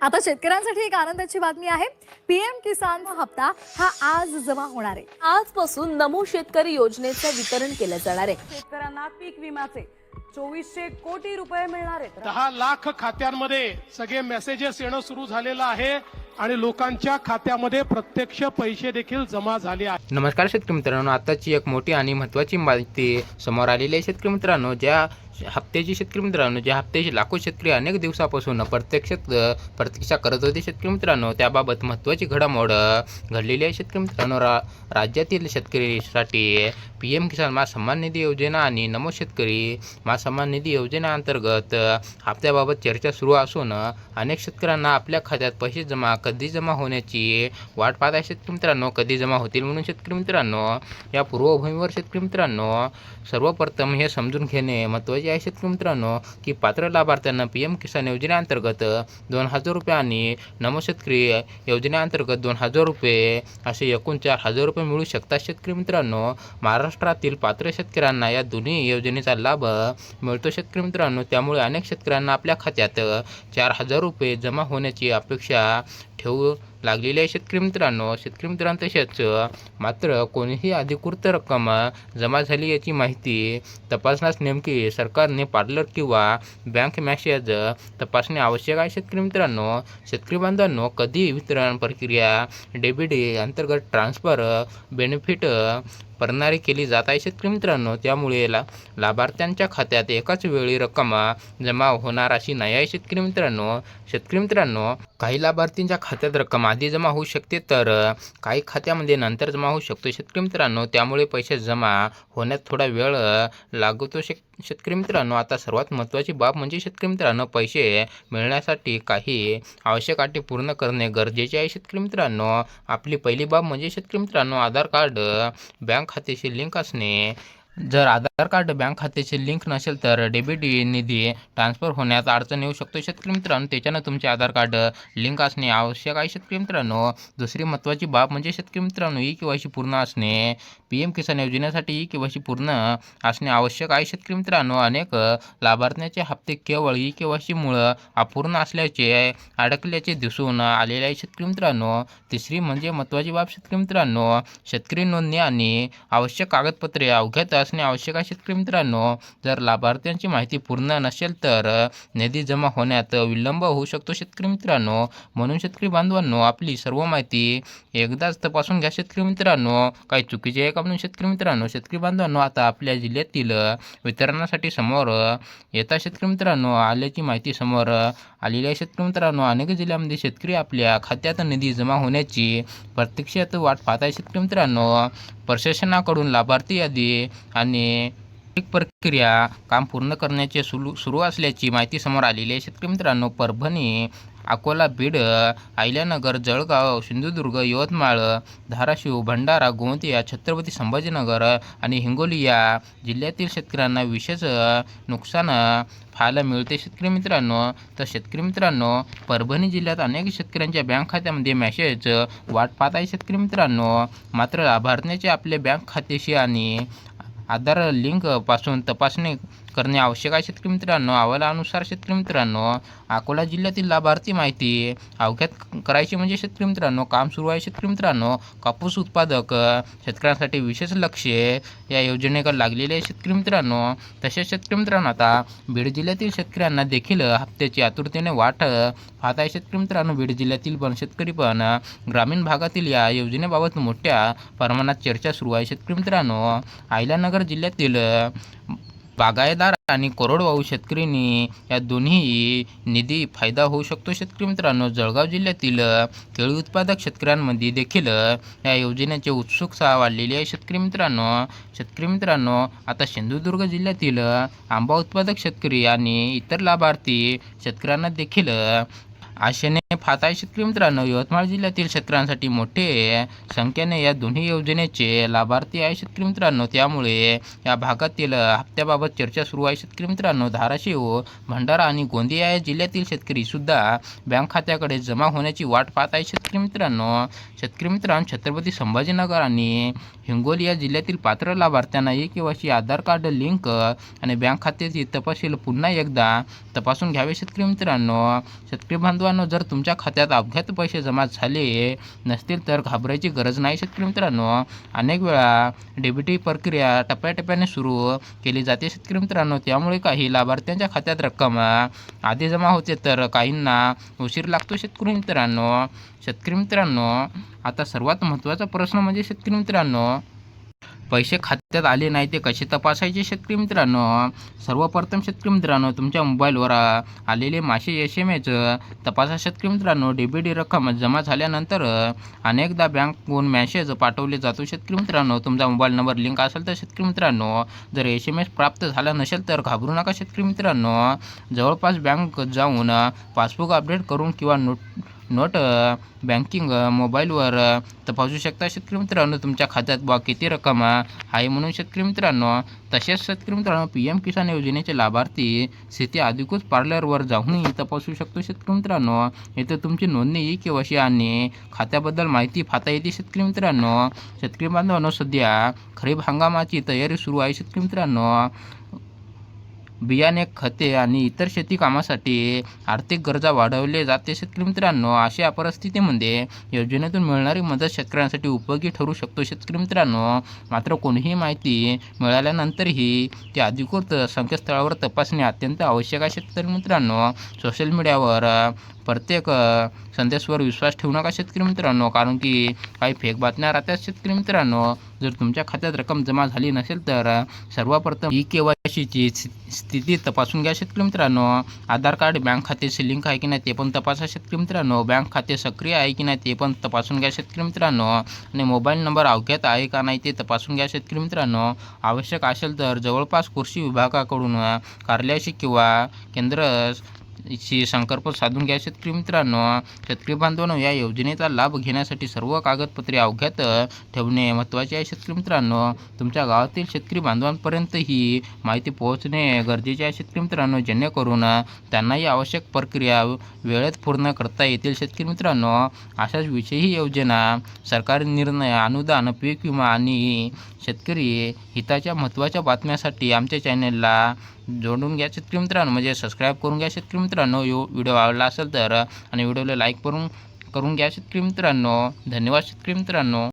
आता शेतकऱ्यांसाठी एक आनंदाची बातमी आहे। पीएम किसान हप्ता हा आज जमा होणार आहे। आजपासून नमो शेतकरी योजनेचं वितरण केलं जाणार आहे। शेतकऱ्यांना पीक विम्याचे 2400 कोटी रुपये मिळणार आहेत। 10 लाख खात्यांमध्ये सगळे मेसेजेस येणं सुरू झालेलं आहे आणि लोकांच्या खात्यामध्ये प्रत्यक्ष पैसे देखील जमा झाले आहेत। नमस्कार शेतकरी मित्रांनो, आताची एक मोठी आणि महत्त्वाची माहिती समोर आलेली आहे। शेतकरी मित्रांनो, ज्या हप्त्याची लाखो शेतकरी अनेक दिवसापासून प्रतीक्षा करत होते शेतकरी मित्रांनो, त्याबाबत महत्त्वाची घडामोड घडलेली आहे। शेतकरी मित्रांनो, राज्यातील शेतकरीसाठी पीएम किसान मा सन्मान निधी योजना आणि नमो शेतकरी मा सन्मान निधी योजनेअंतर्गत हप्त्याबाबत चर्चा सुरू असून अनेक शेतकऱ्यांना आपल्या खात्यात पैसे कधी जमा होण्याची वाट पाहत आहे। शेतकरी मित्रांनो, कधी जमा होतील म्हणून शेतकरी मित्रांनो, या पूर्वभूमीवर शेतकरी मित्रांनो सर्वप्रथम हे समजून घेणे महत्त्वाचे आहे। शेतकरी मित्रांनो, की पात्र लाभार्थ्यांना पीएम किसान योजनेअंतर्गत 2000 रुपये आणि नमो शेतकरी योजनेअंतर्गत 2000 रुपये असे एकूण 4000 रुपये मिळू शकतात। शेतकरी मित्रांनो, महाराष्ट्रातील पात्र शेतकऱ्यांना या दोन्ही योजनेचा लाभ मिळतो शेतकरी मित्रांनो, त्यामुळे अनेक शेतकऱ्यांना आपल्या खात्यात 4000 रुपये जमा होण्याची अपेक्षा ठेवू लागलेली आहे। शेतकरी मित्रांनो, तसेच मात्र कोणीही अधिकृत रक्कम जमा झाली याची माहिती तपासण्यास नेमकी सरकारने पार्लर किंवा बँक मॅसेज तपासणे आवश्यक आहे। शेतकरी मित्रांनो, शेतकरी बांधवांनो, कधी वितरण प्रक्रिया डीबीडी अंतर्गत ट्रान्सफर बेनिफिट प्रणाली केली जात आहे। शेतकरी मित्रांनो, त्यामुळे लाभार्थ्यांच्या खात्यात एकाच वेळी रक्कम जमा होणार अशी नाही आहे। शेतकरी मित्रांनो, काही लाभार्थींच्या खात्यात रक्कम आधी जमा होऊ शकते, तर काही खात्यामध्ये नंतर जमा होऊ शकतो शेतकरी मित्रांनो, त्यामुळे पैसे जमा होण्यात थोडा वेळ लागतो शेतकरी मित्रांनो, आता सर्वात महत्त्वाची बाब म्हणजे शेतकरी मित्रांनो, पैसे मिळण्यासाठी काही आवश्यक अटी पूर्ण करणे गरजेचे आहे। शेतकरी मित्रांनो, आपली पहिली बाब म्हणजे शेतकरी मित्रांनो, आधार कार्ड बँक खात्याशी लिंक असणे। जर आधार कार्ड बँक खात्याची लिंक नसेल तर डीबीडी निधी ट्रान्सफर होण्यात अडचण येऊ शकतो शेतकरी मित्रांनो, त्याच्यानं तुमचे आधार कार्ड लिंक असणे आवश्यक आहे। शेतकरी मित्रांनो, दुसरी महत्त्वाची बाब म्हणजे शेतकरी मित्रांनो, ई-केवायसी पूर्ण असणे। पीएम किसान योजनेसाठी ई-केवायसी पूर्ण असणे आवश्यक आहे। शेतकरी मित्रांनो, अनेक लाभार्थ्यांचे हप्ते केवळ ई-केवायसीमुळे अपूर्ण असल्याचे अडकल्याचे दिसून आलेले आहे। शेतकरी मित्रांनो, तिसरी म्हणजे महत्त्वाची बाब शेतकरी मित्रांनो, शेतकरी नोंदणी आणि आवश्यक कागदपत्रे अवघ्यात असणे आवश्यक आहे। शेतकरी मित्रांनो, जर लाभार्थ्यांची माहिती पूर्ण नसेल तर निधी जमा होण्यात विलंब होऊ शकतो शेतकरी मित्रांनो, म्हणून शेतकरी बांधवांनो, आपली सर्व माहिती एकदाच तपासून घ्या शेतकरी मित्रांनो, काही चुकीचे आहे का म्हणून शेतकरी बांधवांनो, आता आपल्या जिल्ह्यातील वितरणासाठी समोर येतात शेतकरी मित्रांनो, आल्याची माहिती समोर आलेली आहे। शेतकरी मित्रांनो, अनेक जिल्ह्यांमध्ये शेतकरी आपल्या खात्यात निधी जमा होण्याची प्रतीक्षेत वाट पाहत आहे। शेतकरी मित्रांनो, प्रशासनाकडून लाभार्थी यादी आणि प्रक्रिया काम पूर्ण करण्याचे सुरू असल्याची माहिती समोर आलेली आहे। शेतकरी मित्रांनो, परभणी, अकोला, बीड, अहिल्यानगर, जळगाव, सिंधुदुर्ग, यवतमाळ, धाराशिव, भंडारा, गोंदिया, छत्रपती संभाजीनगर आणि हिंगोली या जिल्ह्यातील शेतकऱ्यांना विशेष नुकसान पाहायला मिळते शेतकरी मित्रांनो। तर शेतकरी मित्रांनो, परभणी जिल्ह्यात अनेक शेतकऱ्यांच्या बँक खात्यामध्ये मेसेज वाट पाहत आहे शेतकरी मित्रांनो, मात्र लाभार्थ्याचे आपल्या बँक खात्याशी आणि आधार लिंक पासून तपासणी करणे आवश्यक आहे शेतकरी मित्रांनो। अहवालानुसार शेतकरी मित्रांनो, अकोला जिल्ह्यातील लाभार्थी माहिती अवघ्यात करायची म्हणजे शेतकरी मित्रांनो काम सुरू आहे शेतकरी मित्रांनो। कापूस उत्पादक शेतकऱ्यांसाठी विशेष लक्ष या योजनेकडे लागलेले आहे शेतकरी मित्रांनो। तसेच शेतकरी मित्रांनो, आता बीड जिल्ह्यातील शेतकऱ्यांना देखील हप्त्याची आतुरतेने वाट पाहत आहे शेतकरी मित्रांनो। बीड जिल्ह्यातील शेतकरी ग्रामीण भागातील या योजनेबाबत मोठ्या प्रमाणात चर्चा सुरू आहे शेतकरी मित्रांनो। अहिल्यानगर जिल्ह्यातील बागायतदार आणि कोरडवाहू शेतकऱ्यांनी या दोन्ही निधी फायदा होऊ शकतो शेतकरी मित्रांनो। जळगाव जिल्ह्यातील केळी उत्पादक शेतकऱ्यांमध्ये देखील या योजनेची उत्सुकता वाढलेली आहे शेतकरी मित्रांनो, आता सिंधुदुर्ग जिल्ह्यातील आंबा उत्पादक शेतकरी आणि इतर लाभार्थी शेतकऱ्यांना देखील आशेने पाहत आहे शेतकरी मित्रांनो। यवतमाळ जिल्ह्यातील शेतकऱ्यांसाठी मोठे संख्येने या दोन्ही योजनेचे लाभार्थी आहे शेतकरी मित्रांनो, त्यामुळे या भागातील हप्त्याबाबत चर्चा सुरू आहे शेतकरी मित्रांनो। धाराशिव, भंडारा आणि गोंदिया या जिल्ह्यातील शेतकरी सुद्धा बँक खात्याकडे जमा होण्याची वाट पाहत आहे शेतकरी मित्रांनो। छत्रपती संभाजीनगर आणि हिंगोली या जिल्ह्यातील पात्र लाभार्थ्यांना केवायसी आधार कार्ड लिंक आणि बँक खात्याचे तपशील पुन्हा एकदा तपासून घ्यावे. शेतकरी मित्रांनो, शेतकरी बांधवांनो, जर तुमच्या खात्यात अवघ्यात पैसे जमा झाले नसतील तर घाबरायची गरज नाही. शेतकरी मित्रांनो, अनेक वेळा डीबीटी प्रक्रिया टप्प्याटप्प्याने सुरू केली जाते. शेतकरी मित्रांनो, त्यामुळे काही लाभार्थ्यांच्या खात्यात रक्कम आधी जमा होते तर काहींना उशीर लागतो. शेतकरी मित्रांनो, आता सर्वात महत्त्वाचा प्रश्न म्हणजे शेतकरी मित्रांनो, पैसे खात्यात आले नाही ते कसे तपासायचे. शेतकरी मित्रांनो, सर्वप्रथम शेतकरी मित्रांनो, तुमच्या मोबाईलवर आलेले मेसेज SMS तपासा. शेतकरी मित्रांनो, डीबीटी रक्कम जमा झाल्यानंतर अनेकदा बँककडून मेसेज पाठवले जातो. शेतकरी मित्रांनो, तुमचा मोबाईल नंबर लिंक असेल तर शेतकरी मित्रांनो, जर SMS प्राप्त झाला नसेल तर घाबरू नका. शेतकरी मित्रांनो, जवळपास बँक जाऊन पासबुक अपडेट करून किंवा नोट बँकिंग मोबाईलवर तपासू शकता. शेतकरी मित्रांनो, तुमच्या खात्यात किती रक्कम आहे म्हणून. शेतकरी मित्रांनो, तसेच शेतकरी मित्रांनो, PM किसान योजनेचे लाभार्थी स्थिती अधिकृत पार्लरवर जाऊनही तपासू शकतो. शेतकरी मित्रांनो, इथे तुमची नोंदणी केवायसी आणि खात्याबद्दल माहिती पाहता येते. शेतकरी मित्रांनो, शेतकरी बांधवांनो, सध्या खरीप हंगामाची तयारी सुरू आहे. शेतकरी मित्रांनो, बियाणे, खते आणि इतर शेती कामासाठी आर्थिक गरजा वाढवले जाते. शेतकरी मित्रांनो, अशा परिस्थितीमध्ये योजनेतून मिळणारी मदत शेतकऱ्यांसाठी उपयोगी ठरू शकतो. शेतकरी मित्रांनो, मात्र कोणीही माहिती मिळाल्यानंतरही ती अधिकृत संकेतस्थळावर तपासणे अत्यंत आवश्यक आहे. शेतकरी मित्रांनो, सोशल मीडियावर प्रत्येक संदेशावर विश्वास ठेवू नका. शेतकरी मित्रांनो, कारण की काही फेक बातम्या राहतात. शेतकरी मित्रांनो, जर तुमच्या खात्यात रक्कम जमा झाली नसेल तर सर्वप्रथम केवायसीची स्थिती तपासून घ्या. शेतकरी मित्रांनो, आधार कार्ड बँक खात्याशी लिंक आहे की नाही ते पण तपासा. शेतकरी मित्रांनो, बँक खाते सक्रिय आहे की नाही ते पण तपासून घ्या. शेतकरी मित्रांनो, आणि मोबाईल नंबर अवघ्यात आहे का नाही ते तपासून घ्या. शेतकरी मित्रांनो, आवश्यक असेल तर जवळपास कृषी विभागाकडून कार्यालयाशी किंवा केंद्राशी संपर्क साधून घ्या. शेतकरी मित्रांनो, शेतकरी बांधवांनो, या योजनेचा लाभ घेण्यासाठी सर्व कागदपत्रे अवघ्यात ठेवणे महत्त्वाचे आहे. शेतकरी मित्रांनो, तुमच्या गावातील शेतकरी बांधवांपर्यंत ही माहिती पोहोचणे गरजेचे आहे. शेतकरी मित्रांनो, जेणेकरून त्यांनाही आवश्यक प्रक्रिया वेळेत पूर्ण करता येतील. शेतकरी मित्रांनो, अशाच विषयी योजना, सरकारी निर्णय, अनुदान, पीक विमा आणि शेतकरी हिताच्या महत्त्वाच्या बातम्यांसाठी आमच्या चॅनलला जोडून घ्या. शेतकरी मित्रांनो, म्हणजे सबस्क्राईब करून घ्या. शेतकरी मित्रांनो, व्हिडिओ आवडला असेल तर आणि व्हिडिओला लाईक करून घ्या. शेतकरी मित्रांनो, धन्यवाद. शेतकरी मित्रांनो.